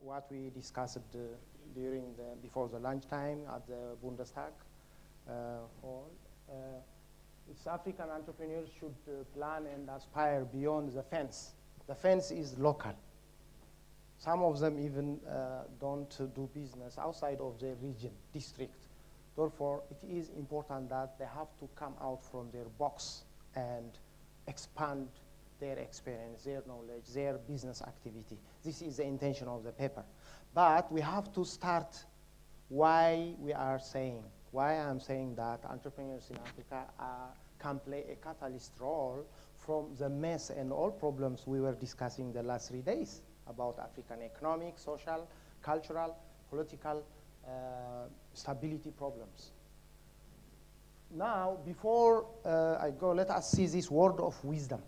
what we discussed before the lunchtime at the Bundestag hall. It's African entrepreneurs should plan and aspire beyond the fence. The fence is local. Some of them even don't do business outside of their region, district. Therefore, it is important that they have to come out from their box and expand their experience, their knowledge, their business activity. This is the intention of the paper. But we have to start why I'm saying that entrepreneurs in Africa can play a catalyst role from the mess and all problems we were discussing the last 3 days about African economic, social, cultural, political stability problems. Now, before I go, let us see this word of wisdom.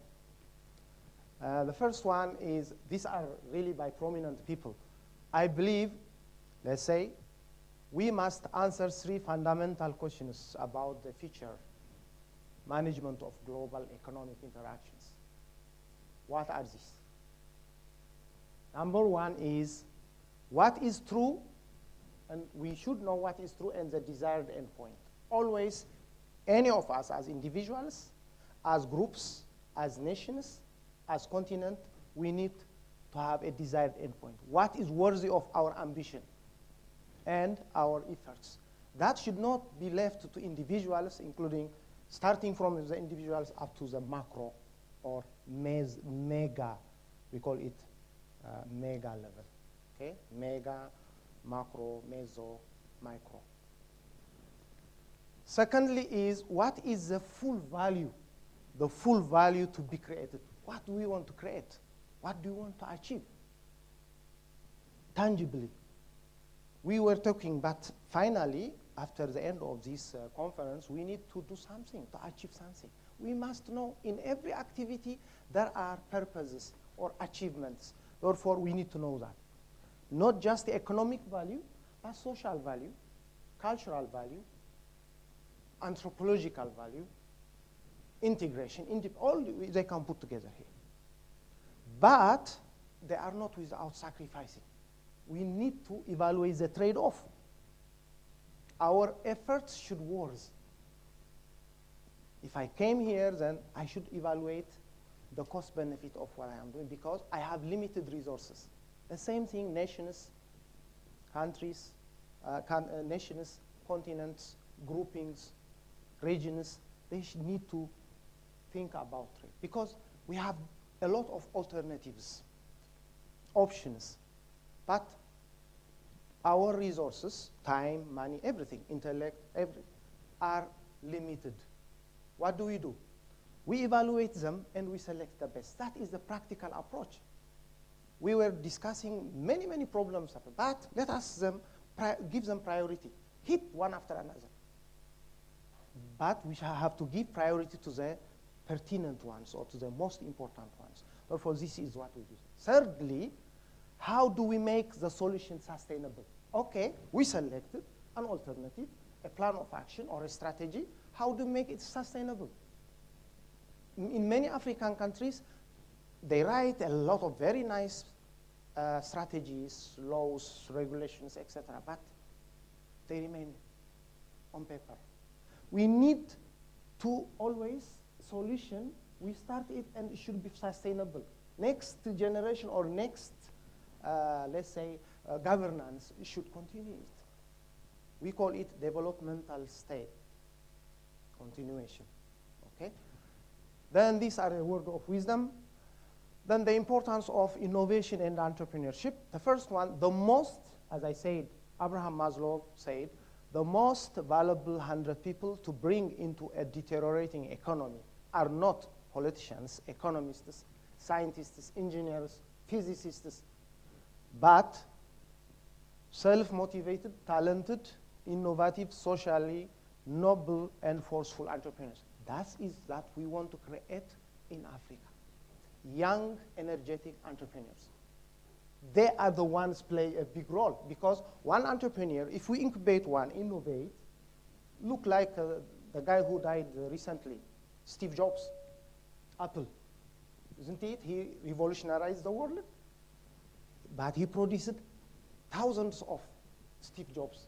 The first one is, these are really by prominent people. I believe, let's say, we must answer 3 fundamental questions about the future management of global economic interactions. What are these? Number 1 is, what is true? And we should know what is true and the desired endpoint. Always, any of us as individuals, as groups, as nations, as continent, we need to have a desired endpoint. What is worthy of our ambition and our efforts? That should not be left to individuals, including starting from the individuals up to the macro or mega, we call it mega level, okay? Mega, macro, meso, micro. Secondly is, what is the full value to be created? What do we want to create? What do we want to achieve? Tangibly. We were talking, but finally, after the end of this conference, we need to do something, to achieve something. We must know in every activity there are purposes or achievements. Therefore, we need to know that. Not just the economic value, but social value, cultural value, anthropological value, integration, all they can put together here. But they are not without sacrificing. We need to evaluate the trade-off. Our efforts should worth. If I came here, then I should evaluate the cost benefit of what I am doing because I have limited resources. The same thing, nations, countries, nations, continents, groupings, regions, they should need to think about trade because we have a lot of alternatives, options, but our resources, time, money, everything, intellect, are limited. What do? We evaluate them and we select the best. That is the practical approach. We were discussing many, many problems, but let us give them priority, hit one after another. But we shall have to give priority to the pertinent ones or to the most important ones. Therefore, this is what we do. Thirdly, how do we make the solution sustainable? Okay, we selected an alternative, a plan of action or a strategy. How do we make it sustainable? In many African countries, they write a lot of very nice strategies, laws, regulations, etc., but they remain on paper. We need to always solution, we start it and it should be sustainable. Next generation or next, let's say, governance should continue it. We call it developmental state, continuation, okay? Then these are a word of wisdom. Then the importance of innovation and entrepreneurship. The first one, the most, as I said, Abraham Maslow said, the most valuable 100 people to bring into a deteriorating economy are not politicians, economists, scientists, engineers, physicists, but self-motivated, talented, innovative, socially noble, and forceful entrepreneurs. That is that we want to create in Africa. Young, energetic entrepreneurs. They are the ones play a big role because one entrepreneur, if we incubate one, innovate, look like the guy who died recently, Steve Jobs, Apple. Isn't it? He revolutionized the world, but he produced thousands of Steve Jobs.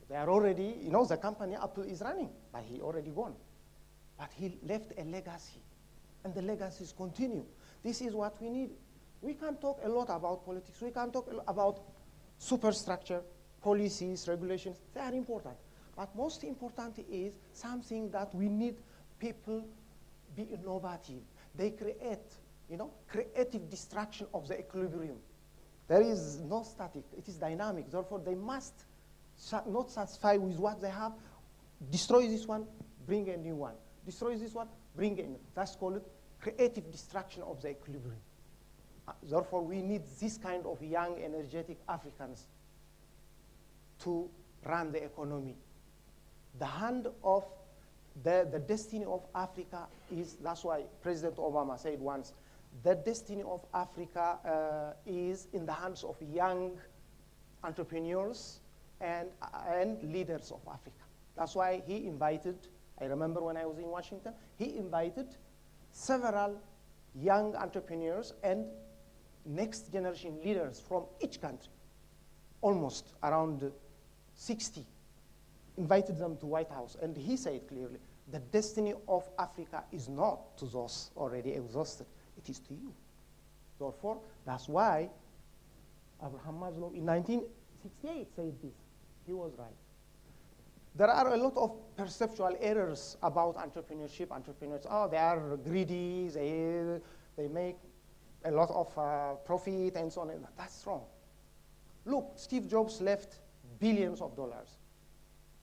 They are already, the company Apple is running, but he already gone. But he left a legacy, and the legacies continue. This is what we need. We can talk a lot about politics. We can talk about superstructure, policies, regulations. They are important. But most important is something that we need people be innovative. They create, creative destruction of the equilibrium. There is no static. It is dynamic. Therefore, they must not satisfy with what they have. Destroy this one, bring a new one. Destroy this one, bring a new. That's called creative destruction of the equilibrium. Therefore, we need this kind of young, energetic Africans to run the economy. The hand of the destiny of Africa is, that's why President Obama said once, the destiny of Africa is in the hands of young entrepreneurs and leaders of Africa. That's why he invited, I remember when I was in Washington, he invited several young entrepreneurs and next generation leaders from each country, almost around 60, invited them to White House. And he said clearly, the destiny of Africa is not to those already exhausted, it is to you. Therefore, that's why Abraham Maslow in 1968 said this. He was right. There are a lot of perceptual errors about entrepreneurship. Entrepreneurs, they are greedy, they make a lot of profit and so on. That's wrong. Look, Steve Jobs left billions of dollars.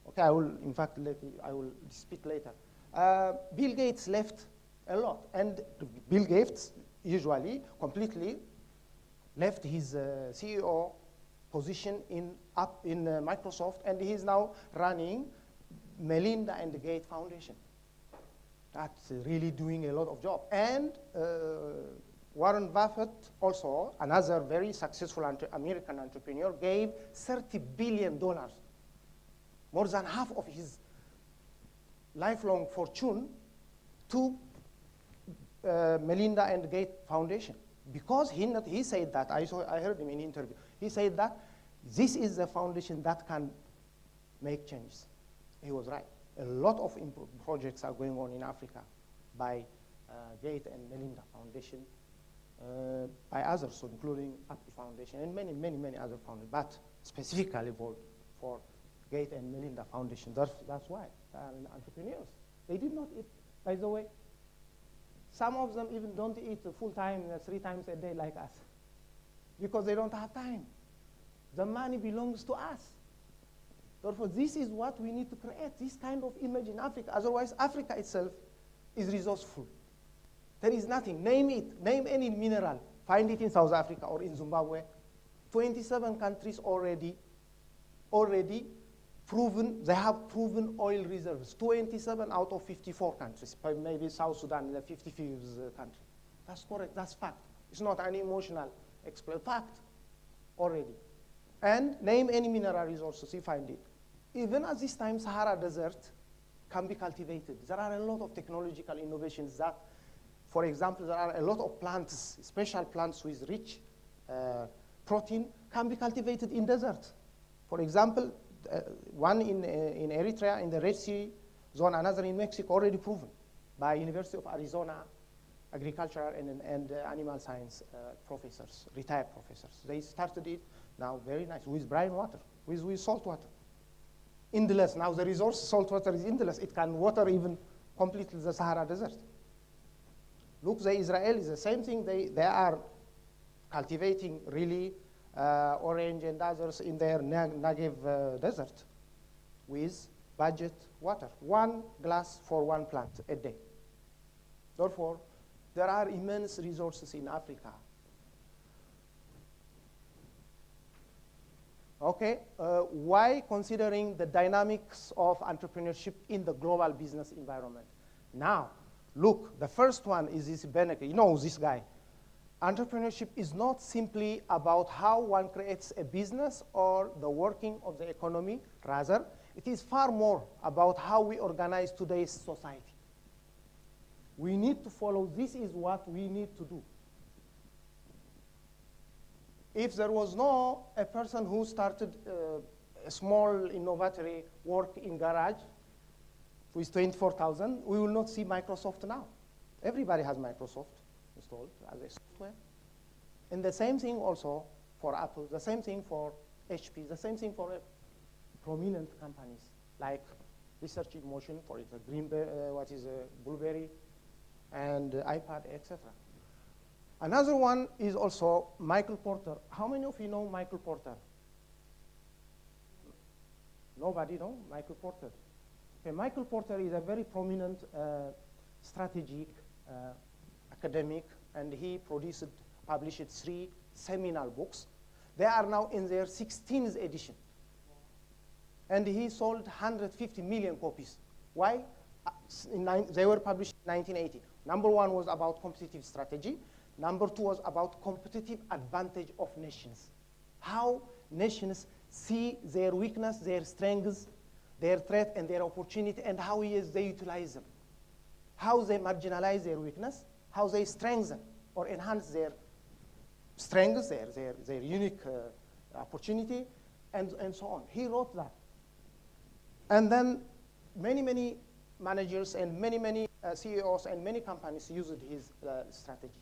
Okay, I will speak later. Bill Gates left a lot, and Bill Gates usually completely left his CEO position in Microsoft, and he's now running Melinda and Gates Foundation. That's really doing a lot of job. And Warren Buffett, also another very successful American entrepreneur, gave $30 billion, more than half of his lifelong fortune, to Melinda and Gates Foundation. Because he said that, I heard him in an interview, he said that this is the foundation that can make changes. He was right. A lot of projects are going on in Africa by Gates and Melinda Foundation, by others, including Apple Foundation and many, many, many other foundations, but specifically for Gates and Melinda Foundation. That's why they are entrepreneurs. They did not eat, by the way. Some of them even don't eat full time, 3 times a day like us, because they don't have time. The money belongs to us. Therefore, this is what we need to create, this kind of image in Africa. Otherwise, Africa itself is resourceful. There is nothing. Name it. Name any mineral. Find it in South Africa or in Zimbabwe. 27 countries already proven, they have proven oil reserves. 27 out of 54 countries. Maybe South Sudan is the 55th country. That's correct. That's fact. It's not an emotional fact already. And name any mineral resources, you find it. Even at this time, Sahara Desert can be cultivated. There are a lot of technological innovations that, for example, there are a lot of plants, special plants with rich protein, can be cultivated in desert. For example, one in Eritrea, in the Red Sea zone, another in Mexico, already proven by University of Arizona agricultural and animal science professors, retired professors. They started it now very nice with brine water, with salt water. Endless. Now the resource salt water is endless. It can water even completely the Sahara Desert. Look, the Israelis, the same thing. They are cultivating really orange and others in their Negev desert with budget water. 1 glass for 1 plant a day. Therefore, there are immense resources in Africa. Okay, why considering the dynamics of entrepreneurship in the global business environment? Now, look, the first one is this benefit. You know this guy. Entrepreneurship is not simply about how one creates a business or the working of the economy. Rather, it is far more about how we organize today's society. We need to follow. This is what we need to do. if there was no a person who started a small innovatory work in garage with 24,000, we will not see Microsoft now. Everybody has Microsoft installed as a software. And the same thing also for Apple, the same thing for HP, the same thing for prominent companies like Research in Motion, for it, BlueBerry, and iPad, etc. Another one is also Michael Porter. How many of you know Michael Porter? Nobody know Michael Porter. Okay, Michael Porter is a very prominent strategic academic, and he published 3 seminal books. They are now in their 16th edition. And he sold 150 million copies. Why? They were published in 1980. Number 1 was about competitive strategy. Number 2 was about competitive advantage of nations. How nations see their weakness, their strengths, their threat, and their opportunity, and how they utilize them. How they marginalize their weakness, how they strengthen or enhance their strengths, their unique opportunity, and so on. He wrote that. And then many managers and many CEOs and many companies used his strategy.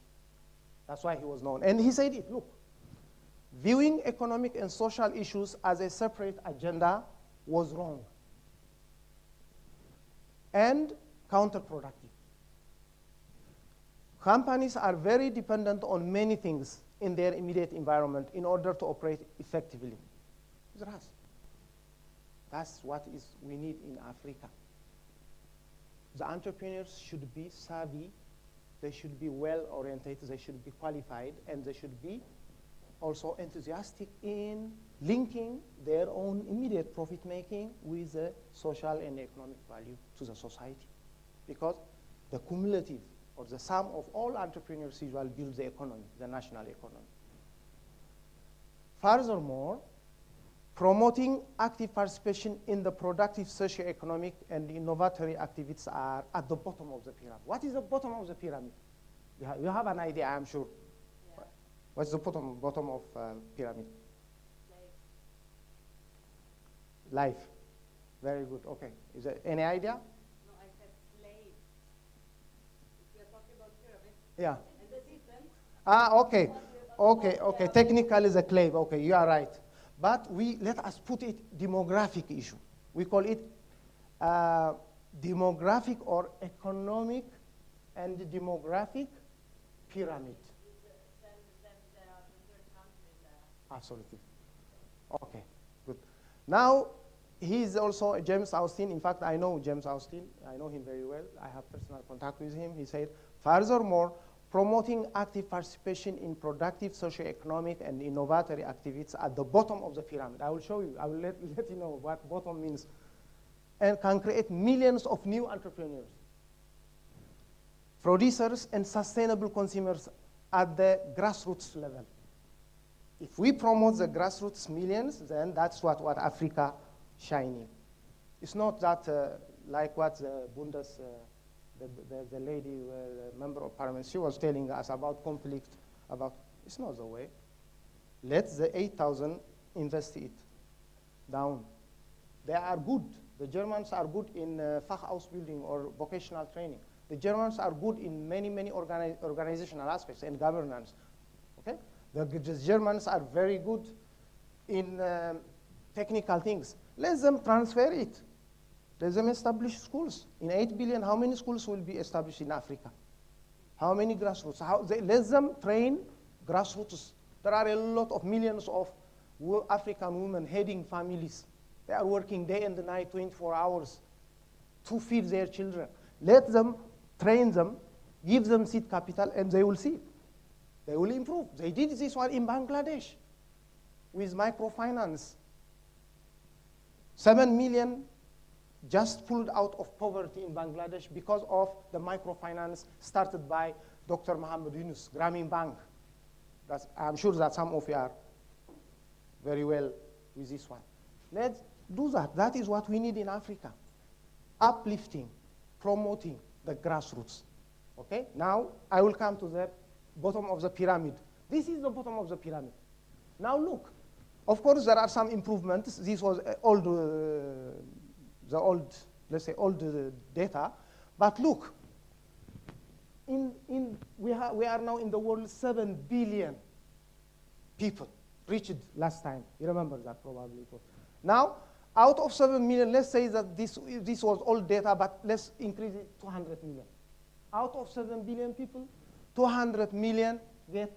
That's why he was known. And he said it, look, viewing economic and social issues as a separate agenda was wrong and counterproductive. Companies are very dependent on many things in their immediate environment in order to operate effectively. That's what we need in Africa. The entrepreneurs should be savvy, they should be well-oriented, they should be qualified, and they should be also enthusiastic in linking their own immediate profit-making with the social and economic value to the society. Because the cumulative, or the sum of all entrepreneurs usually builds the economy, the national economy. Furthermore, promoting active participation in the productive socio-economic and innovatory activities are at the bottom of the pyramid. What is the bottom of the pyramid? You have an idea, I'm sure. Yeah. What's the bottom of pyramid? Life. Very good, okay. Is there any idea? No, I said slave. If you're talking about pyramid. Yeah. And the system. Okay. Technically the clave, okay, you are right. But let us put it demographic issue. We call it demographic or economic and demographic pyramid. Then there are the third country there. Absolutely. Okay, good. Now, he's also James Austin. In fact, I know James Austin. I know him very well. I have personal contact with him. He said, furthermore, promoting active participation in productive socio-economic and innovatory activities at the bottom of the pyramid. I will show you. I will let you know what bottom means. And can create millions of new entrepreneurs, producers, and sustainable consumers at the grassroots level. If we promote the grassroots millions, then that's what Africa shining. It's not that like what the the lady, the member of parliament, she was telling us about conflict, it's not the way. Let the 8,000 invest it down. They are good. The Germans are good in Fachausbildung or vocational training. The Germans are good in many organizational aspects and governance. Okay? The Germans are very good in technical things. Let them transfer it. Let them establish schools. In 8 billion, how many schools will be established in Africa? How many grassroots? Let them train grassroots. There are a lot of millions of African women heading families. They are working day and night, 24 hours to feed their children. Let them train them, give them seed capital, and they will see. They will improve. They did this one in Bangladesh with microfinance. 7 million just pulled out of poverty in Bangladesh because of the microfinance started by Dr. Muhammad Yunus, Grameen Bank. I'm sure that some of you are very well with this one. Let's do that. That is what we need in Africa. Uplifting, promoting the grassroots. Okay? Now, I will come to the bottom of the pyramid. This is the bottom of the pyramid. Now look, of course there are some improvements. This was old, the old, let's say old data, but look, we are now in the world 7 billion people reached last time. You remember that probably it was. Now, out of 7 million, let's say that this was old data, but let's increase it to 200 million. Out of 7 billion people, 200 million get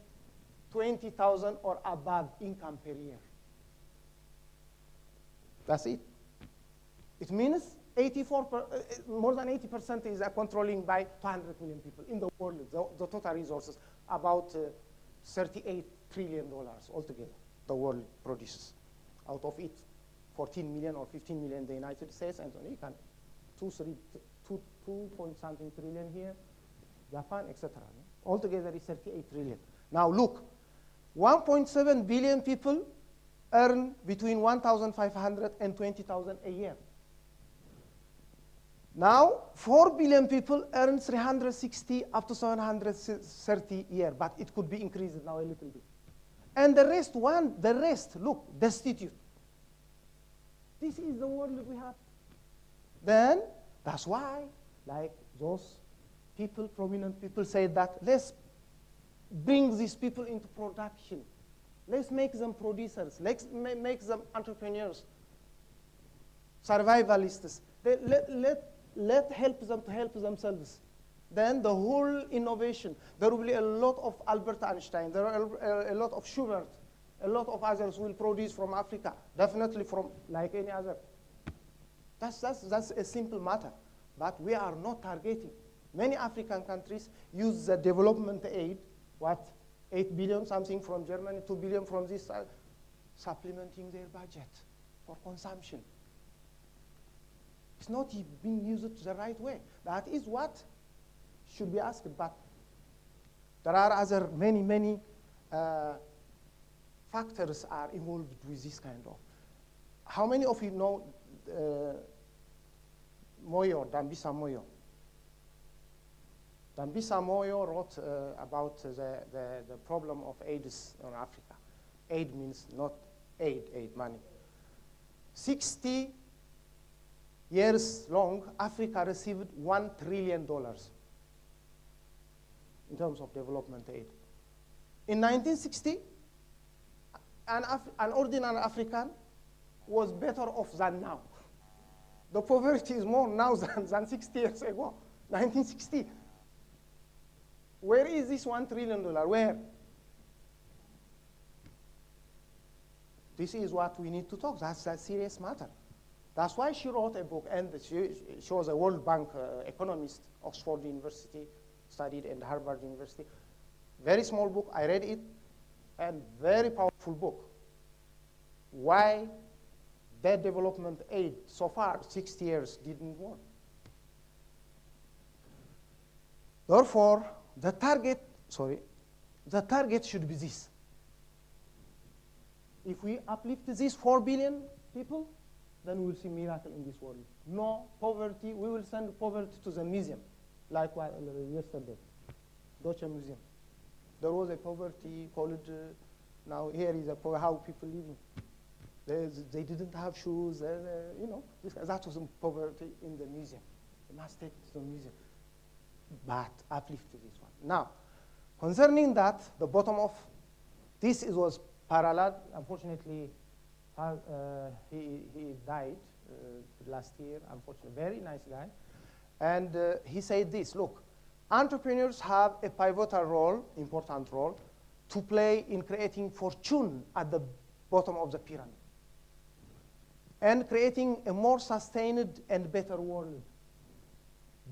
20,000 or above income per year. That's it. It means more than 80% is controlling by 200 million people in the world, the total resources, about $38 trillion altogether the world produces. Out of it, 14 million or 15 million in the United States, and you can 2 point something trillion here, Japan, etc. Altogether is 38 trillion. Now look, 1.7 billion people earn between 1,500 and 20,000 a year. Now, 4 billion people earn 360 up to 730 a year, but it could be increased now a little bit. And the rest, look, destitute. This is the world we have. Then, that's why, like those people, prominent people say that, let's bring these people into production. Let's make them producers. Let's make them entrepreneurs, survivalists. Let help them to help themselves. Then the whole innovation, there will be a lot of Albert Einstein, there are a lot of Schubert, a lot of others will produce from Africa, definitely from like any other. That's a simple matter, but we are not targeting. Many African countries use the development aid, 8 billion something from Germany, 2 billion from this, supplementing their budget for consumption. It's not being used the right way. That is what should be asked, but there are other many factors are involved with this kind of. How many of you know Moyo, Dambisa Moyo? Dambisa Moyo wrote about the problem of AIDS in Africa. Aid means not aid, money. 60 years long, Africa received $1 trillion in terms of development aid. In 1960, an ordinary African was better off than now. The poverty is more now than 60 years ago, 1960. Where is this $1 trillion? Where? This is what we need to talk. That's a serious matter. That's why she wrote a book, and she was a World Bank economist, Oxford University, studied in Harvard University. Very small book, I read it, and very powerful book. Why that development aid so far, 60 years, didn't work. Therefore, the target should be this. If we uplift these 4 billion people, then we will see miracle in this world. No poverty, we will send poverty to the museum, like yesterday, Deutsche Museum. There was a poverty called, now here is how people living. They didn't have shoes, that was poverty in the museum. They must take it to the museum. But uplift to this one. Now, concerning that, the bottom of this was parallel. Unfortunately, he died last year, unfortunately. Very nice guy. And he said this, look, entrepreneurs have a pivotal role, important role, to play in creating fortune at the bottom of the pyramid and creating a more sustained and better world.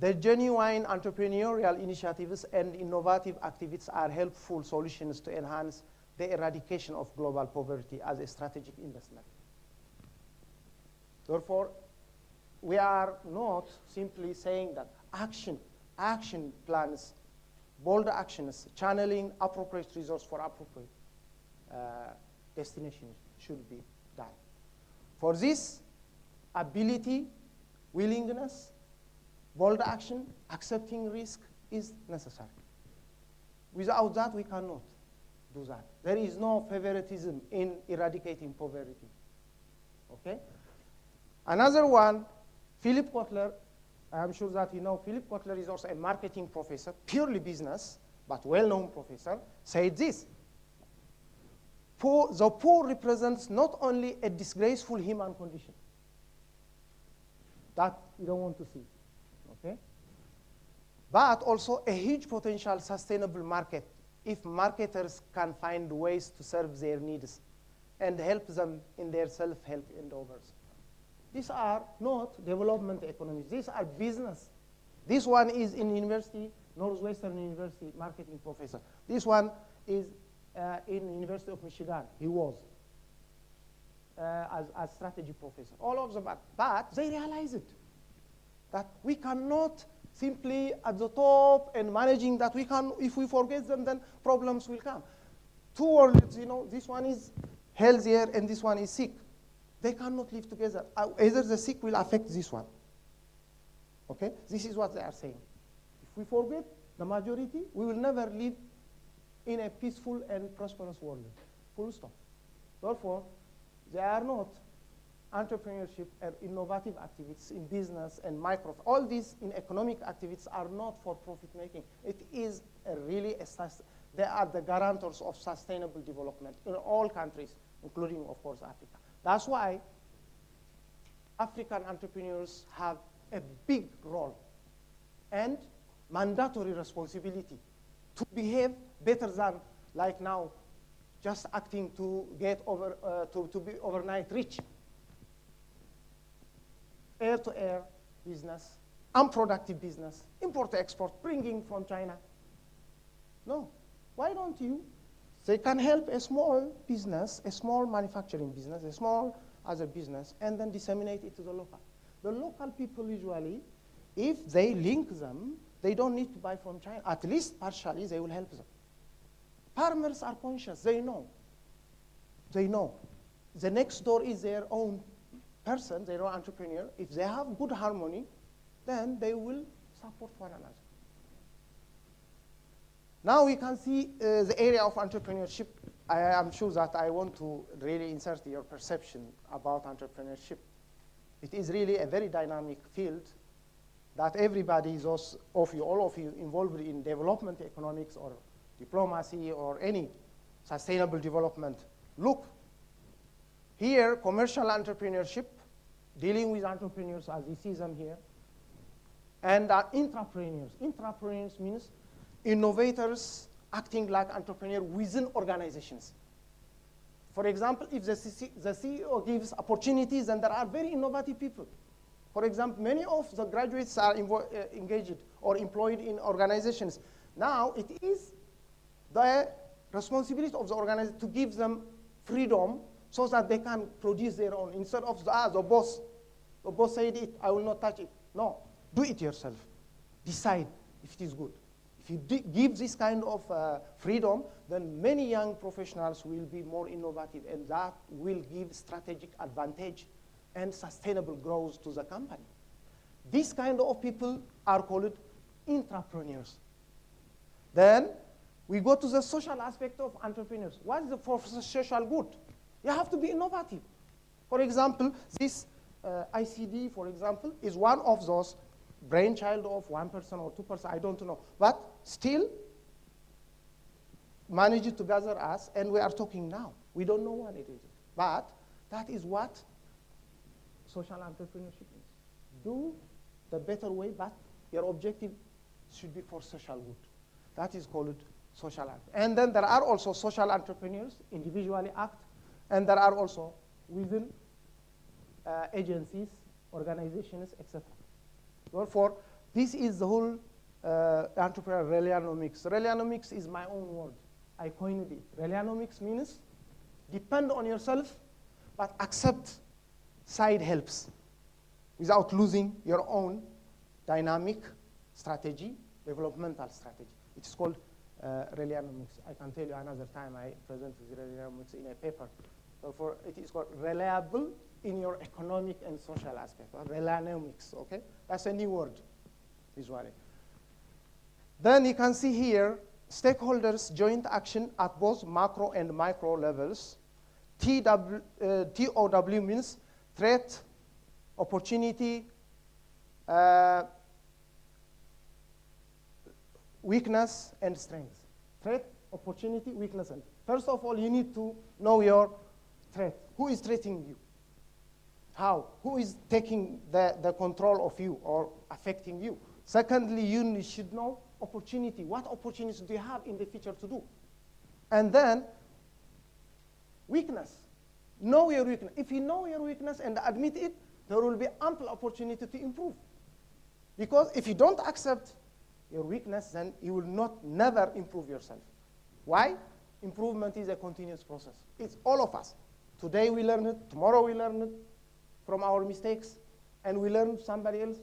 The genuine entrepreneurial initiatives and innovative activities are helpful solutions to enhance the eradication of global poverty as a strategic investment. Therefore, we are not simply saying that action plans, bold actions, channeling appropriate resource for appropriate destinations should be done. For this, ability, willingness, bold action, accepting risk is necessary. Without that, we cannot. do that. There is no favoritism in eradicating poverty. Okay? Another one, Philip Kotler, I'm sure that you know, Philip Kotler is also a marketing professor, purely business, but well-known professor, said this. The poor represents not only a disgraceful human condition that we don't want to see, okay? But also a huge potential sustainable market if marketers can find ways to serve their needs and help them in their self-help endeavors. These are not development economics. These are business. This one is in university, Northwestern University, marketing professor. This one is in University of Michigan. He was as strategy professor. All of them, but they realize it, that we cannot simply at the top and managing that we can, if we forget them, then problems will come. Two worlds, you know, this one is healthier and this one is sick. They cannot live together. Either the sick will affect this one. Okay? This is what they are saying. If we forget the majority, we will never live in a peaceful and prosperous world. Full stop. Therefore, they are not entrepreneurship and innovative activities in business and micro. All these in economic activities are not for profit making. It is they are the guarantors of sustainable development in all countries, including, of course, Africa. That's why African entrepreneurs have a big role and mandatory responsibility to behave better than, like now, just acting to get to be overnight rich. Air-to-air business, unproductive business, import-export, bringing from China. No. Why don't you? They can help a small business, a small manufacturing business, a small other business, and then disseminate it to the local. The local people usually, if they link them, they don't need to buy from China. At least partially, they will help them. Farmers are conscious. They know. They know. The next door is their own person, their own entrepreneur. If they have good harmony, then they will support one another. Now we can see the area of entrepreneurship. I am sure that I want to really insert your perception about entrepreneurship. It is really a very dynamic field that everybody is all of you involved in development economics or diplomacy or any sustainable development. Look, here, commercial entrepreneurship, dealing with entrepreneurs as we see them here, and intrapreneurs. Intrapreneurs means innovators acting like entrepreneurs within organizations. For example, if the CEO gives opportunities, then there are very innovative people. For example, many of the graduates are engaged or employed in organizations. Now, it is the responsibility of the organization to give them freedom so that they can produce their own. Instead of the boss said it, I will not touch it. No, do it yourself. Decide if it is good. If you give this kind of freedom, then many young professionals will be more innovative, and that will give strategic advantage and sustainable growth to the company. These kind of people are called intrapreneurs. Then we go to the social aspect of entrepreneurs. What is the for social good? You have to be innovative. For example, this ICD, for example, is one of those brainchild of 1% or 2%, I don't know. But still managed to gather us, and we are talking now. We don't know what it is. But that is what social entrepreneurship is. Do the better way, but your objective should be for social good. That is called social entrepreneurs. And then there are also social entrepreneurs, individually act, and there are also within agencies, organizations, etc. Therefore, this is the whole entrepreneurial Relianomics. Relianomics is my own word. I coined it. Relianomics means depend on yourself, but accept side helps without losing your own dynamic strategy, developmental strategy. It is called Relianomics. I can tell you another time I presented Relianomics in a paper. Therefore, it is called reliable in your economic and social aspect. Relianomics, okay? That's a new word, visually. Then you can see here stakeholders' joint action at both macro and micro levels. TOW means threat, opportunity, weakness, and strength. Threat, opportunity, weakness, and first of all, you need to know your threat. Who is threatening you? How? Who is taking the control of you or affecting you? Secondly, you should know opportunity. What opportunities do you have in the future to do? And then, weakness. Know your weakness. If you know your weakness and admit it, there will be ample opportunity to improve. Because if you don't accept your weakness, then you will never improve yourself. Why? Improvement is a continuous process. It's all of us. Today we learn it, tomorrow we learn it from our mistakes, and we learn somebody else.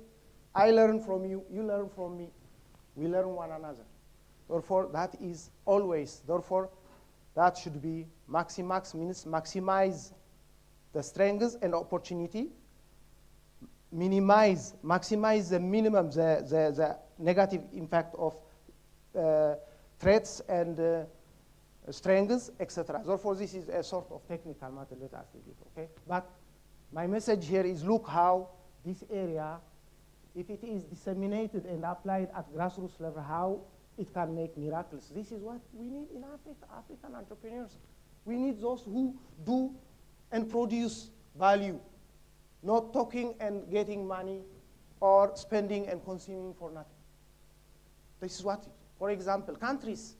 I learn from you, you learn from me. We learn one another. Therefore, that is always, therefore, that should be maximax means maximize the strengths and opportunity, maximize the minimum, the negative impact of threats and strengths, etc. Therefore, this is a sort of technical matter, let us leave it, okay? But my message here is look how this area, if it is disseminated and applied at grassroots level, how it can make miracles. This is what we need in Africa, African entrepreneurs. We need those who do and produce value, not talking and getting money or spending and consuming for nothing. This is what, for example, countries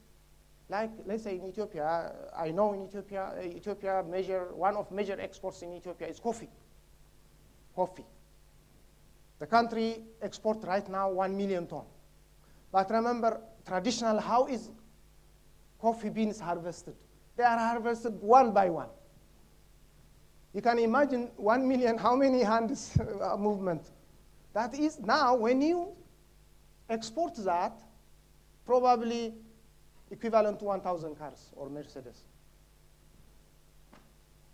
like, let's say in Ethiopia, I know in Ethiopia, one of major exports in Ethiopia is coffee. Coffee. The country exports right now 1 million tons. But remember, traditional, how is coffee beans harvested? They are harvested one by one. You can imagine 1 million, how many hands movement? That is now, when you export that, probably equivalent to 1,000 cars or Mercedes.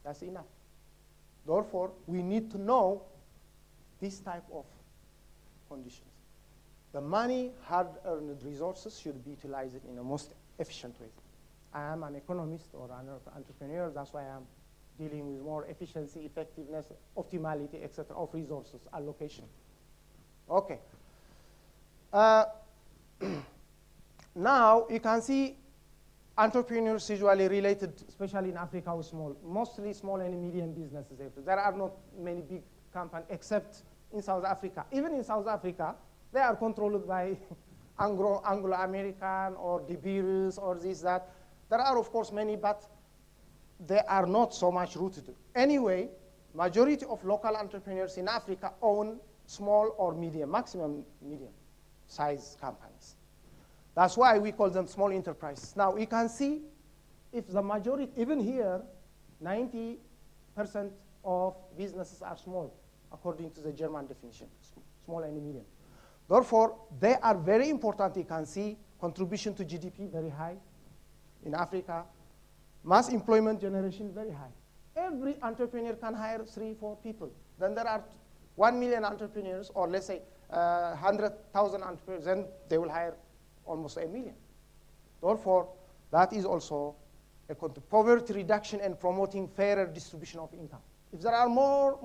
That's enough. Therefore, we need to know this type of conditions. The money, hard-earned resources should be utilized in a most efficient way. I am an economist or an entrepreneur, that's why I'm dealing with more efficiency, effectiveness, optimality, etc., of resources allocation. Okay. Now you can see entrepreneurs usually related, especially in Africa, with mostly small and medium businesses. There are not many big companies except in South Africa. Even in South Africa, they are controlled by Anglo-American or De Beers or this, that. There are, of course, many, but they are not so much rooted. Anyway, majority of local entrepreneurs in Africa own small or medium, maximum medium size companies. That's why we call them small enterprises. Now, you can see if the majority, even here, 90% of businesses are small, according to the German definition, small and medium. Therefore, they are very important. You can see contribution to GDP very high in Africa. Mass employment generation very high. Every entrepreneur can hire 3-4 people. Then there are 1 million entrepreneurs, or let's say 100,000 entrepreneurs, then they will hire almost 1 million. Therefore, that is also a poverty reduction and promoting fairer distribution of income. If there are more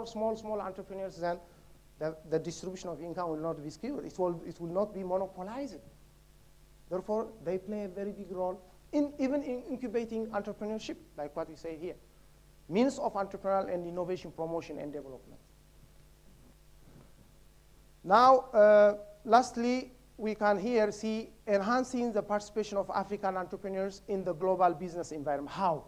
small entrepreneurs, then the distribution of income will not be skewed. It will not be monopolized. Therefore, they play a very big role even in incubating entrepreneurship, like what we say here. Means of entrepreneurial and innovation promotion and development. Now, lastly, we can here see enhancing the participation of African entrepreneurs in the global business environment. How?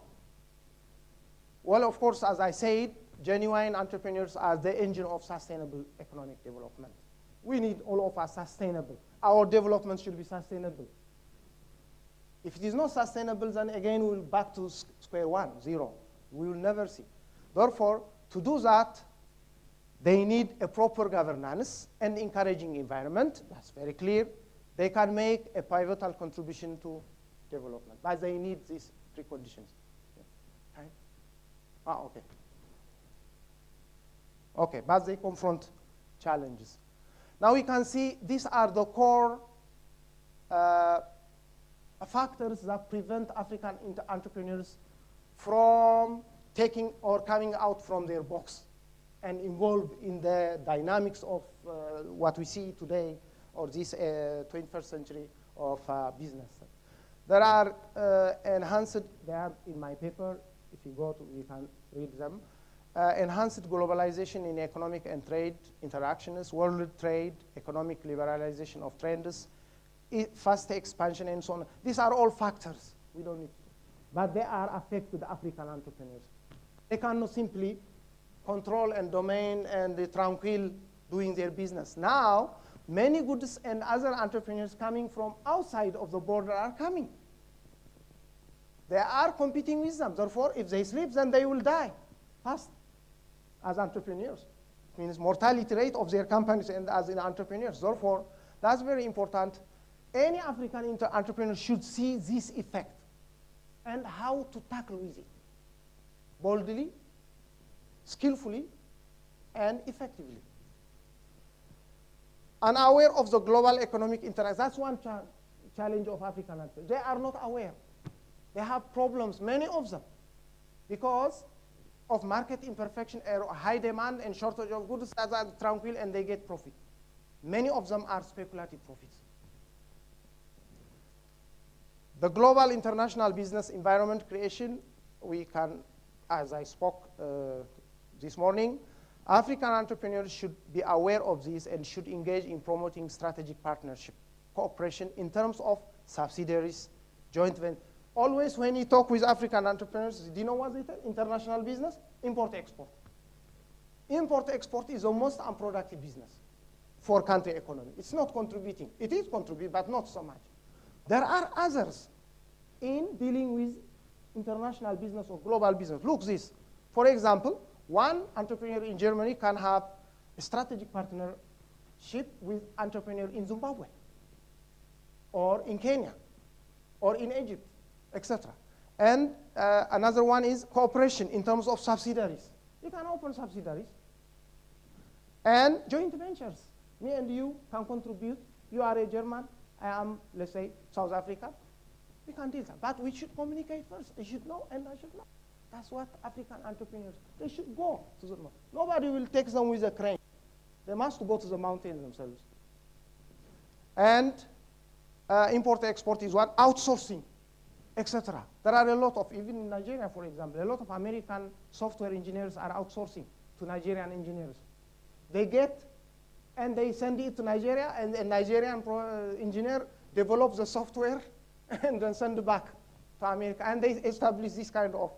Well, of course, as I said, genuine entrepreneurs are the engine of sustainable economic development. We need all of us sustainable. Our development should be sustainable. If it is not sustainable, then again we'll back to square one, 0. We will never see. Therefore, to do that, they need a proper governance and encouraging environment. That's very clear. They can make a pivotal contribution to development, but they need these preconditions. Okay. Okay. Okay, but they confront challenges. Now we can see these are the core factors that prevent African entrepreneurs from taking or coming out from their box and involved in the dynamics of what we see today or this 21st century of business. There are enhanced, they are in my paper, if you go to, you can read them. Enhanced globalization in economic and trade interactions, world trade, economic liberalization of trends, fast expansion and so on. These are all factors. We don't need to. But they are affected African entrepreneurs. They cannot simply control and domain and the tranquil doing their business. Now, many goods and other entrepreneurs coming from outside of the border are coming. They are competing with them. Therefore, if they sleep, then they will die fast as entrepreneurs. It means mortality rate of their companies and as in entrepreneurs. Therefore, that's very important. Any African entrepreneur should see this effect and how to tackle with it boldly, skillfully, and effectively. Unaware of the global economic interaction. That's one challenge of African entrepreneurs. They are not aware. They have problems, many of them, because of market imperfection, high demand and shortage of goods that are tranquil and they get profit. Many of them are speculative profits. The global international business environment creation, we can, as I spoke this morning, African entrepreneurs should be aware of this and should engage in promoting strategic partnership, cooperation in terms of subsidiaries, joint ventures. Always when you talk with African entrepreneurs, do you know what it is? International business? Import-export. Import-export is the most unproductive business for country economy. It's not contributing. It is contributing, but not so much. There are others in dealing with international business or global business. Look this. For example, one entrepreneur in Germany can have a strategic partnership with entrepreneur in Zimbabwe or in Kenya or in Egypt, etc. And another one is cooperation in terms of subsidiaries. You can open subsidiaries and joint ventures. Me and you can contribute. You are a German, I am, let's say, South Africa. We can do that. But we should communicate first. They should know and I should know. That's what African entrepreneurs, they should go to the mountain. Nobody will take them with a crane. They must go to the mountain themselves. And import-export is one, outsourcing, etc. There are a lot of, even in Nigeria, for example, a lot of American software engineers are outsourcing to Nigerian engineers. They get, and they send it to Nigeria, and a Nigerian engineer develops the software and then send it back to America. And they establish this kind of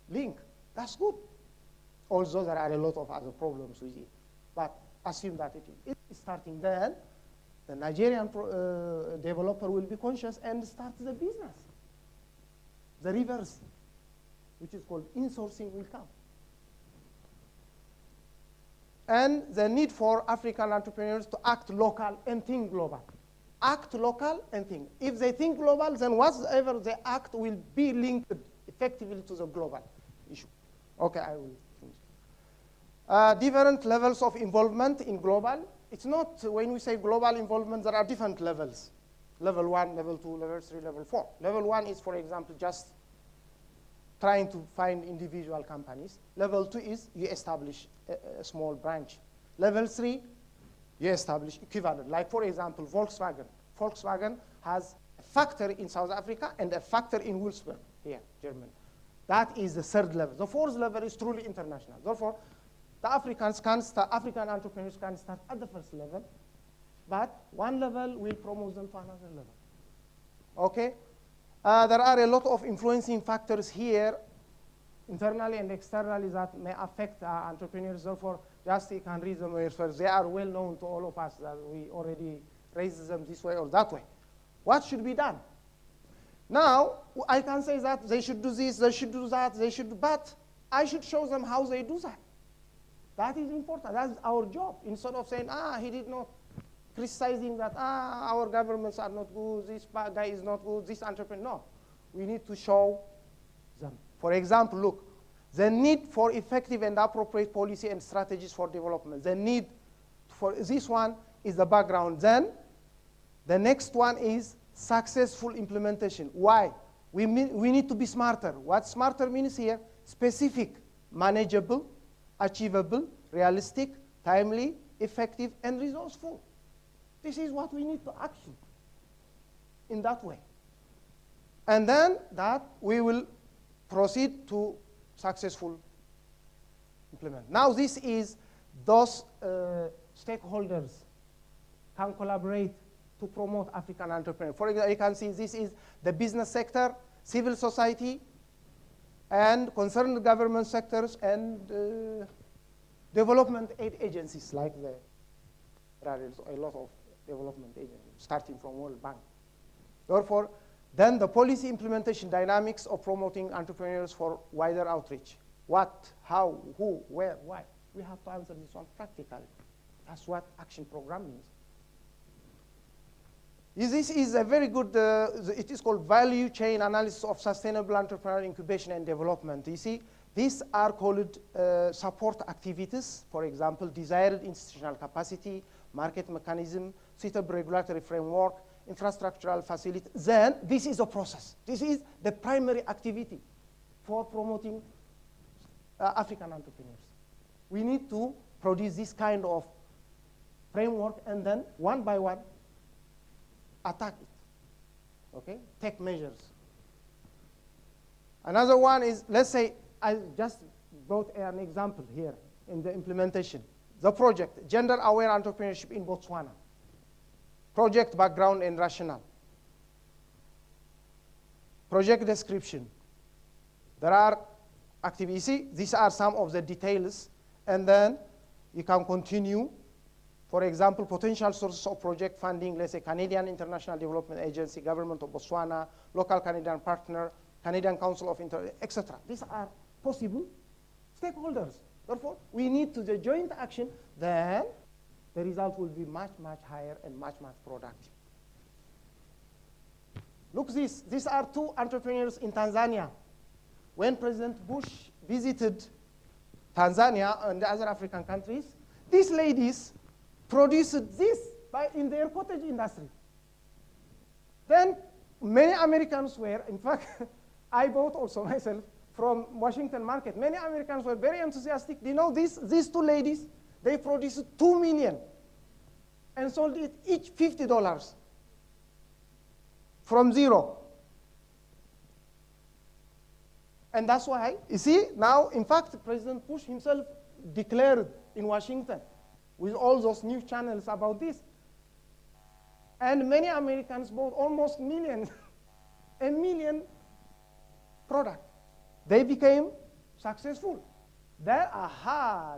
link. That's good. Although there are a lot of other problems with it. But assume that it is starting then, the Nigerian developer will be conscious and start the business. The reverse, which is called insourcing, will come. And the need for African entrepreneurs to act local and think global. Act local and think. If they think global, then whatever they act will be linked effectively to the global issue. Okay, I will finish. Different levels of involvement in global. It's not, when we say global involvement, there are different levels. Level 1, level 2, level 3, level 4. Level 1 is, for example, just trying to find individual companies. Level 2 is you establish a small branch. Level 3, you establish equivalent. Like, for example, Volkswagen. Volkswagen has a factory in South Africa and a factory in Wolfsburg, here, Germany. That is the third level. The fourth level is truly international. Therefore, the African entrepreneurs can start at the first level, but one level will promote them to another level. Okay? There are a lot of influencing factors here, internally and externally, that may affect entrepreneurs. Therefore, just you can read them first. They are well known to all of us that we already raised them this way or that way. What should be done? Now, I can say that they should do this, they should do that, but I should show them how they do that. That is important. That's our job. Instead of saying, he did not, criticizing that, our governments are not good, this guy is not good, this entrepreneur. No, we need to show them. For example, look, the need for effective and appropriate policy and strategies for development. The need for this one is the background. Then the next one is successful implementation. Why? We need to be smarter. What smarter means here? Specific, manageable, achievable, realistic, timely, effective, and resourceful. This is what we need to action in that way. And then that we will proceed to successful implement. Now this is those stakeholders can collaborate to promote African entrepreneurs. For example, you can see this is the business sector, civil society, and concerned government sectors, and development aid agencies like there are a lot of development agencies, starting from World Bank. Therefore, then the policy implementation dynamics of promoting entrepreneurs for wider outreach. What, how, who, where, why? We have to answer this one practically. That's what action program means. This is a very good, it is called value chain analysis of sustainable entrepreneurial incubation and development. You see, these are called support activities, for example, desired institutional capacity, market mechanism, suitable regulatory framework, infrastructural facility. Then this is a process. This is the primary activity for promoting African entrepreneurs. We need to produce this kind of framework and then one by one attack it, okay? Take measures. Another one is, let's say, I just brought an example here in the implementation. The project, Gender-Aware Entrepreneurship in Botswana. Project background and rationale. Project description. There are activities. You see, these are some of the details, and then you can continue. For example, potential sources of project funding, let's say Canadian International Development Agency, Government of Botswana, local Canadian partner, Canadian Council of etc. These are possible stakeholders. Therefore, we need to the joint action, then the result will be much, much higher and much, much productive. Look this. These are two entrepreneurs in Tanzania. When President Bush visited Tanzania and the other African countries, these ladies produced this in their cottage industry. Then many Americans were, in fact, I bought also myself from Washington market. Many Americans were very enthusiastic. You know, these two ladies, they produced 2 million and sold it each $50 from zero. And that's why, you see, now, in fact, President Bush himself declared in Washington with all those news channels about this. And many Americans bought almost a million product. They became successful. Then,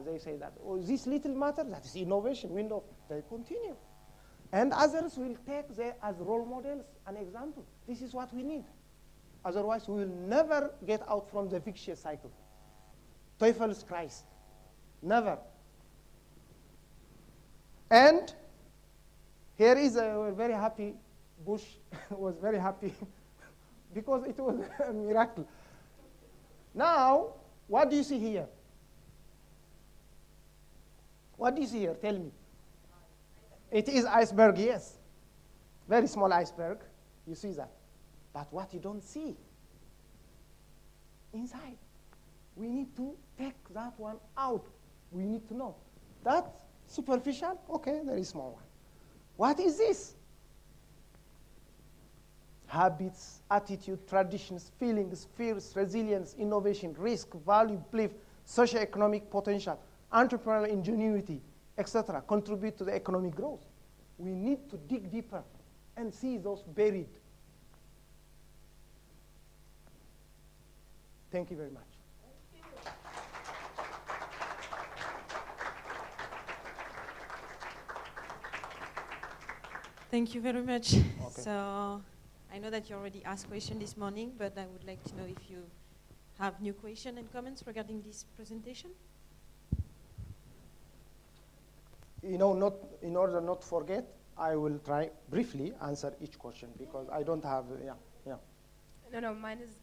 they say that, oh, this little matter, that is innovation window. They continue. And others will take them as role models, an example. This is what we need. Otherwise, we will never get out from the vicious cycle. Teufelskreis. Never. And here is a very happy Bush was very happy because it was a miracle. Now, what do you see here? What do you see here? Tell me. It is iceberg, yes. Very small iceberg. You see that. But what you don't see inside, we need to take that one out. We need to know. That superficial, okay, very small one. What is this? Habits, attitude, traditions, feelings, fears, resilience, innovation, risk, value, belief, socio-economic potential, entrepreneurial ingenuity, etc. contribute to the economic growth. We need to dig deeper and see those buried. Thank you very much. Thank you very much. Okay. So I know that you already asked questions this morning, but I would like to know if you have new questions and comments regarding this presentation. You know, in order not to forget, I will try briefly answer each question because I don't have, yeah. No, mine is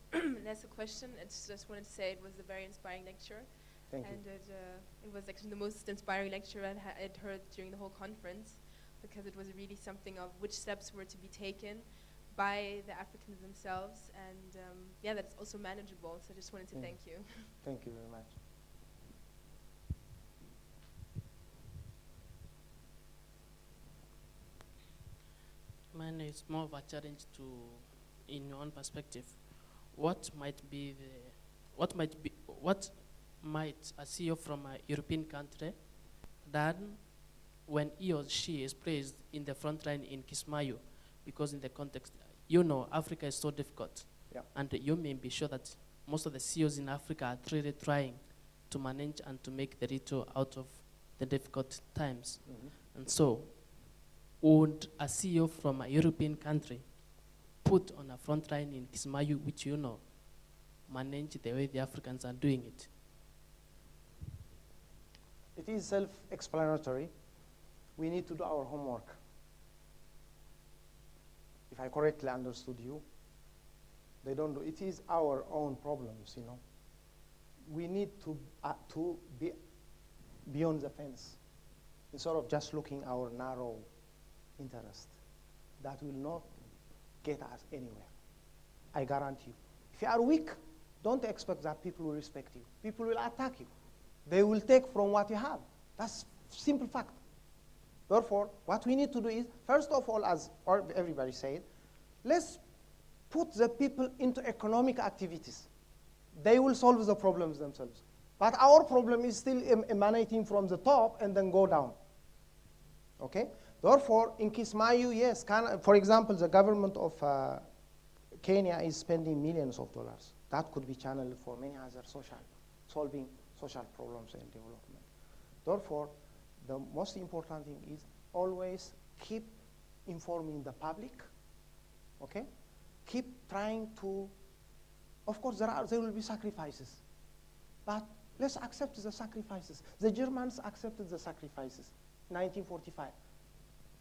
less a question. It's just wanted to say it was a very inspiring lecture. Thank you. And it was actually the most inspiring lecture I'd heard during the whole conference, because it was really something of which steps were to be taken by the Africans themselves, and yeah, that it's also manageable. So I just wanted to thank you. Thank you very much. Mine is more of a challenge to, in your own perspective, what might a CEO from a European country done when he or she is placed in the front line in Kismayo, because in the context, Africa is so difficult. Yeah. And you may be sure that most of the CEOs in Africa are really trying to manage and to make the little out of the difficult times. Mm-hmm. And so, would a CEO from a European country put on a front line in Kismayo, which manage the way the Africans are doing it? It is self-explanatory. We need to do our homework. If I correctly understood you, they don't do. It is our own problems, We need to be beyond the fence, instead of just looking our narrow interest. That will not get us anywhere. I guarantee you. If you are weak, don't expect that people will respect you. People will attack you. They will take from what you have. That's simple fact. Therefore, what we need to do is, first of all, as everybody said, let's put the people into economic activities. They will solve the problems themselves. But our problem is still emanating from the top and then go down. Okay? Therefore, in Kismayo, yes, for example, the government of Kenya is spending millions of dollars. That could be channeled for many other solving social problems and development. Therefore, the most important thing is always keep informing the public, okay? Keep trying to, of course, there will be sacrifices, but let's accept the sacrifices. The Germans accepted the sacrifices in 1945.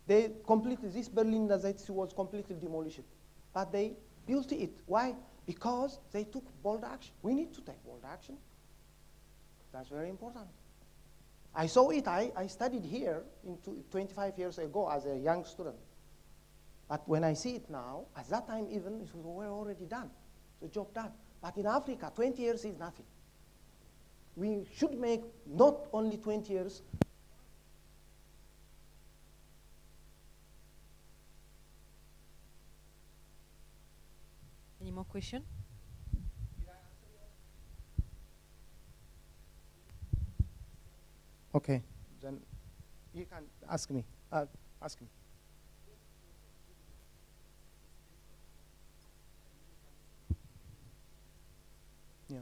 They completely, this Berlin Gazette was completely demolished, but they built it. Why? Because they took bold action. We need to take bold action. That's very important. I saw it, I studied here 25 years ago as a young student. But when I see it now, at that time even, it was already done, the job done. But in Africa, 20 years is nothing. We should make not only 20 years. Any more questions? Okay, then you can ask me. Ask me. Yeah.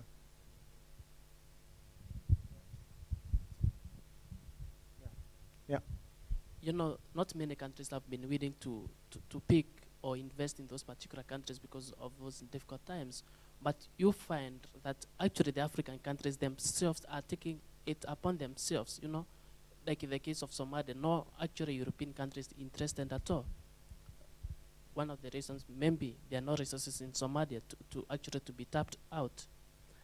Yeah. Not many countries have been willing to pick or invest in those particular countries because of those difficult times. But you find that actually the African countries themselves are taking it upon themselves, like in the case of Somalia, no actually European countries interested at all. One of the reasons, maybe there are no resources in Somalia to actually to be tapped out,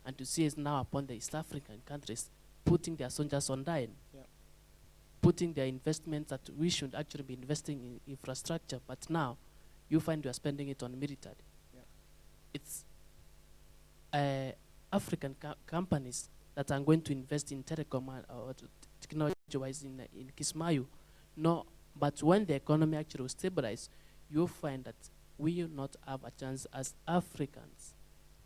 and to see is now upon the East African countries putting their soldiers on line, putting their investments that we should actually be investing in infrastructure, but now you find you are spending it on military. It's African companies that are going to invest in telecom or technology-wise in Kismayo. No, but when the economy actually will stabilize, you'll find that we will not have a chance as Africans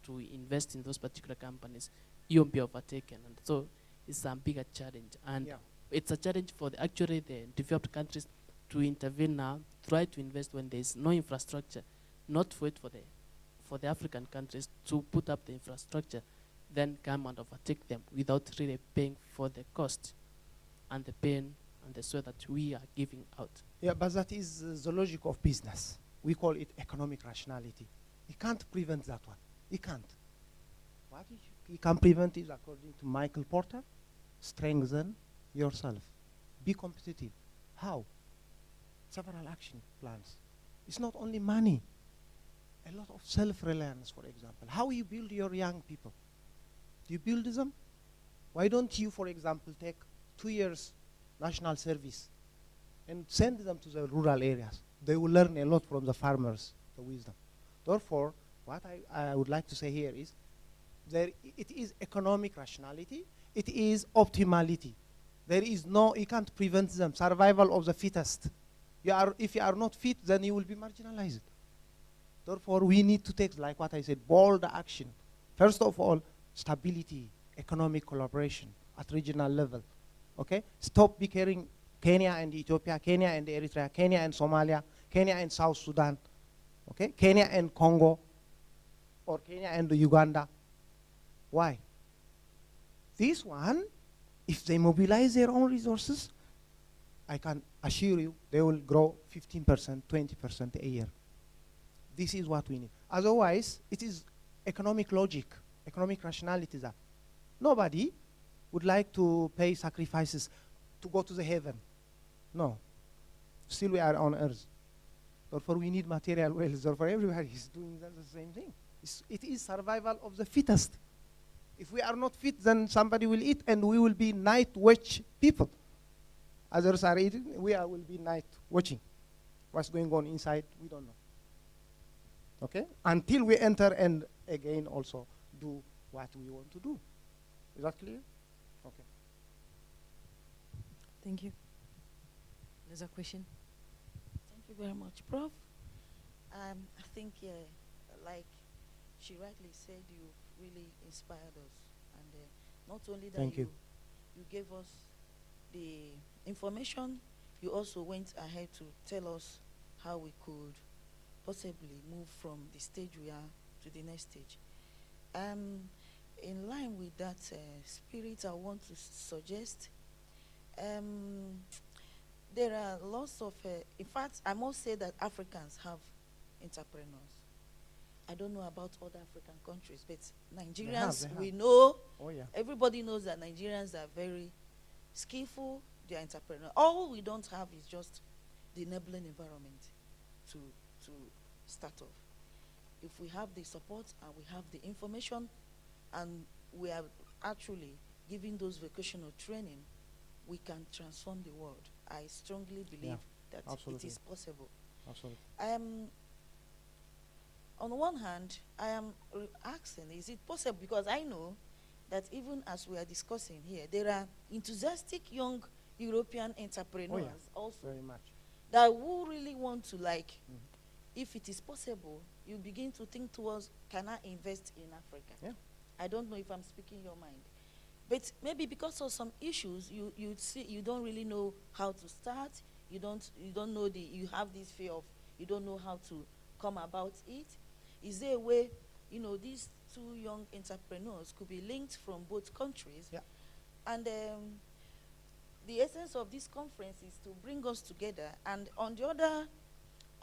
to invest in those particular companies. You'll be overtaken. And so it's a bigger challenge. And it's a challenge for the developed countries to intervene now, try to invest when there is no infrastructure, not wait for the African countries to put up the infrastructure, then come and overtake them without really paying for the cost and the pain and the sweat that we are giving out. Yeah, but that is the logic of business. We call it economic rationality. You can't prevent that one. You can't. What you can prevent is, according to Michael Porter, strengthen yourself. Be competitive. How? Several action plans. It's not only money. A lot of self-reliance, for example. How you build your young people? Do you build them? Why don't you, for example, take 2 years national service and send them to the rural areas? They will learn a lot from the farmers the wisdom. Therefore, what I would like to say here is, it is economic rationality, it is optimality. There is no, you can't prevent them, survival of the fittest. If you are not fit, then you will be marginalized. Therefore, we need to take, like what I said, bold action. First of all, stability, economic collaboration at regional level. Okay? Stop bickering Kenya and Ethiopia, Kenya and Eritrea, Kenya and Somalia, Kenya and South Sudan, okay? Kenya and Congo, or Kenya and Uganda. Why? This one, if they mobilize their own resources, I can assure you they will grow 15%, 20% a year. This is what we need. Otherwise, it is economic logic, economic rationality that nobody would like to pay sacrifices to go to the heaven. No. Still we are on earth. Therefore, we need material wealth. Therefore, everybody is doing the same thing. It is survival of the fittest. If we are not fit, then somebody will eat, and we will be night watch people. Others are eating, will be night watching. What's going on inside, we don't know. Okay? Until we enter and again also do what we want to do. Is that clear? Okay. Thank you. Another question? Thank you very much, Prof. I think, like she rightly said, you really inspired us. And not only that, you gave us the information, you also went ahead to tell us how we could possibly move from the stage we are to the next stage. In line with that spirit, I want to suggest there are lots of, in fact, I must say that Africans have entrepreneurs. I don't know about other African countries, but Nigerians, they have. we know, Oh, yeah. everybody knows that Nigerians are very skillful, they are entrepreneurs. All we don't have is just the enabling environment to start off. If we have the support and we have the information and we are actually giving those vocational training, we can transform the world. I strongly believe that it is possible. Absolutely. On one hand, I am asking, is it possible? Because I know that even as we are discussing here, there are enthusiastic young European entrepreneurs also very much that who really want to, like, if it is possible, you begin to think towards, can I invest in Africa? Yeah. I don't know if I'm speaking your mind. But maybe because of some issues, you don't really know how to start. You don't know you have this fear of, you don't know how to come about it. Is there a way, these two young entrepreneurs could be linked from both countries? Yeah. And the essence of this conference is to bring us together. And on the other,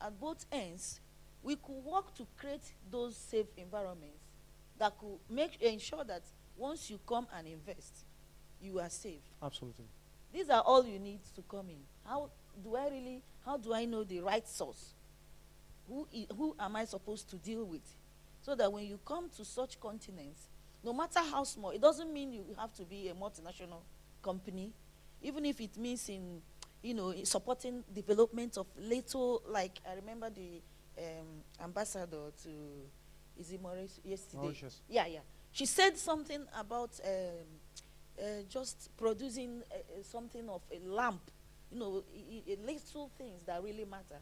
at both ends, we could work to create those safe environments that could ensure that once you come and invest, you are safe. Absolutely. These are all you need to come in. How do I know the right source? Who am I supposed to deal with? So that when you come to such continents, no matter how small, it doesn't mean you have to be a multinational company, even if it means in supporting development of little, like I remember the ambassador to Mauritius yesterday. Mauritius. Yeah. She said something about just producing something of a lamp, little things that really matter.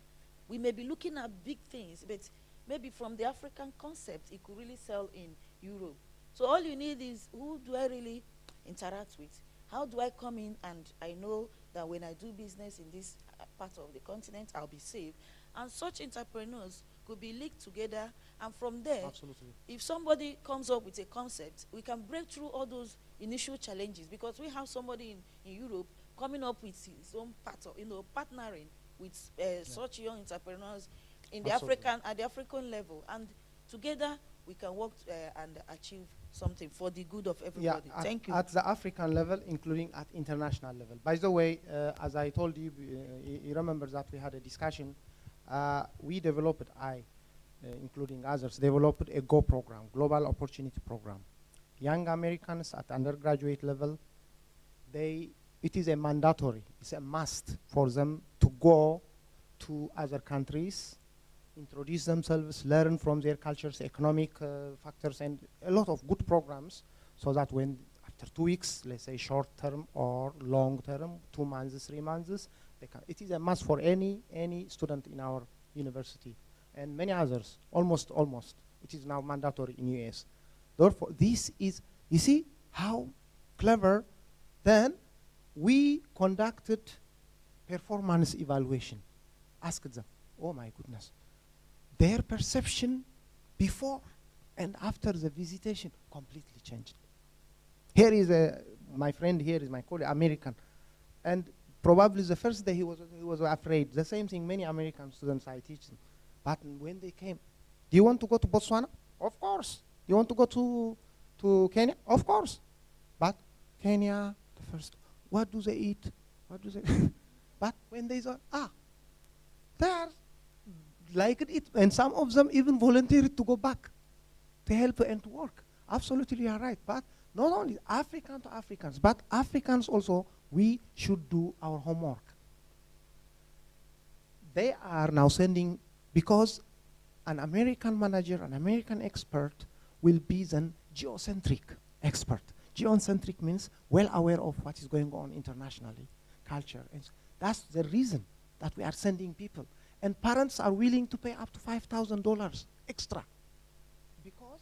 We may be looking at big things, but maybe from the African concept, it could really sell in Europe. So all you need is, who do I really interact with? How do I come in and I know that when I do business in this part of the continent, I'll be safe? And such entrepreneurs could be linked together, and from there, absolutely, if somebody comes up with a concept, we can break through all those initial challenges, because we have somebody in Europe coming up with his own part of, partnering with such young entrepreneurs in the African level, and together we can work and achieve something for the good of everybody. Thank you. At the African level, including at international level. By the way, as I told you, you remember that we had a discussion. We developed, including others, developed a GO program, Global Opportunity Program. Young Americans at undergraduate level, it is a mandatory, it's a must for them to go to other countries introduce themselves, learn from their cultures, economic factors, and a lot of good programs, so that when after 2 weeks, let's say short term or long term, 2 months, 3 months, they can. It is a must for any student in our university and many others. Almost, it is now mandatory in US. Therefore, this is, you see how clever. Then we conducted performance evaluation. Asked them, oh my goodness, their perception before and after the visitation completely changed. Here is my friend here is my colleague, American, and probably the first day he was afraid. The same thing many American students I teach them. But when they came, do you want to go to Botswana? Of course. Do you want to go to Kenya? Of course. But Kenya, the first, what do they eat? What do they? But when they saw, they are like it, and some of them even volunteered to go back to help and to work. Absolutely, you are right. But not only African to Africans, but Africans also, we should do our homework. They are now sending, because an American manager, an American expert will be then geocentric expert. Geocentric means well aware of what is going on internationally, culture. And that's the reason that we are sending people. And parents are willing to pay up to $5,000 extra. Because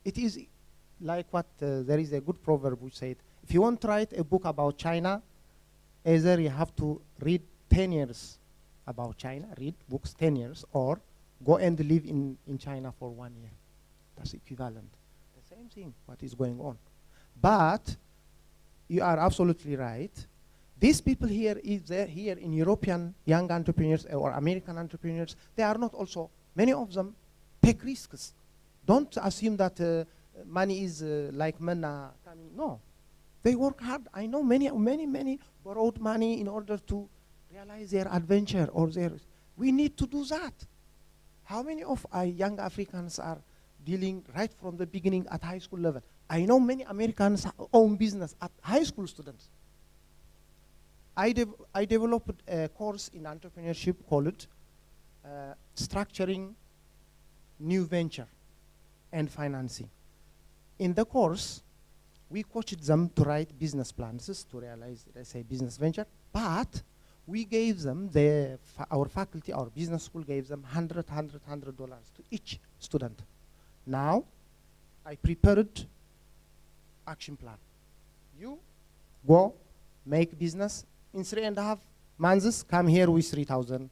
it is like what, there is a good proverb which said, if you want to write a book about China, either you have to read 10 years about China, read books 10 years, or go and live in China for 1 year. That's equivalent. The same thing, what is going on. But you are absolutely right. These people here, here in European young entrepreneurs or American entrepreneurs, they are not also, many of them take risks. Don't assume that money is like manna coming. No, they work hard. I know many borrowed money in order to realize their adventure or their. We need to do that. How many of our young Africans are dealing right from the beginning at high school level? I know many Americans own business at high school students. I developed a course in entrepreneurship called Structuring New Venture and Financing. In the course, we coached them to write business plans to realize, let's say, business venture, but we gave them, our faculty, our business school gave them $100 to each student. Now, I prepared action plan. You go make business in 3.5 months, come here with 3,000.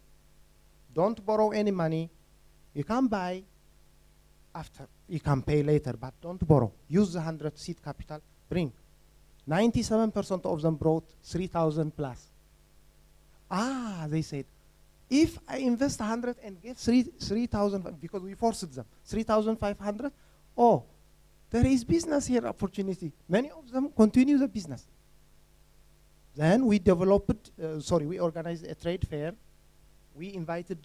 Don't borrow any money. You can buy after, you can pay later, but don't borrow. Use the 100 seed capital, bring. 97% of them brought 3,000 plus. They said, if I invest 100 and get 3,000, because we forced them, 3,500, there is business here opportunity. Many of them continue the business. Then we developed, we organized a trade fair. We invited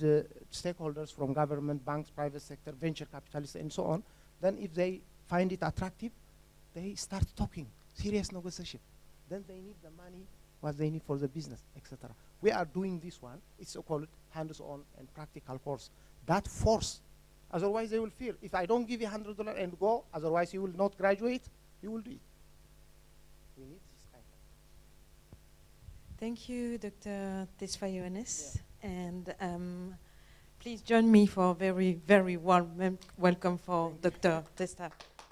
stakeholders from government, banks, private sector, venture capitalists, and so on. Then if they find it attractive, they start talking, serious negotiation. Then they need the money, what they need for the business, etc. We are doing this one. It's called hands-on and practical course. That force, otherwise they will fear. If I don't give you $100 and go, otherwise you will not graduate, you will do it. We need this kind of. Thank you, Dr. Tesfayohannes. Yeah. And please join me for a very, very warm welcome for Dr.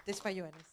Tesfayohannes.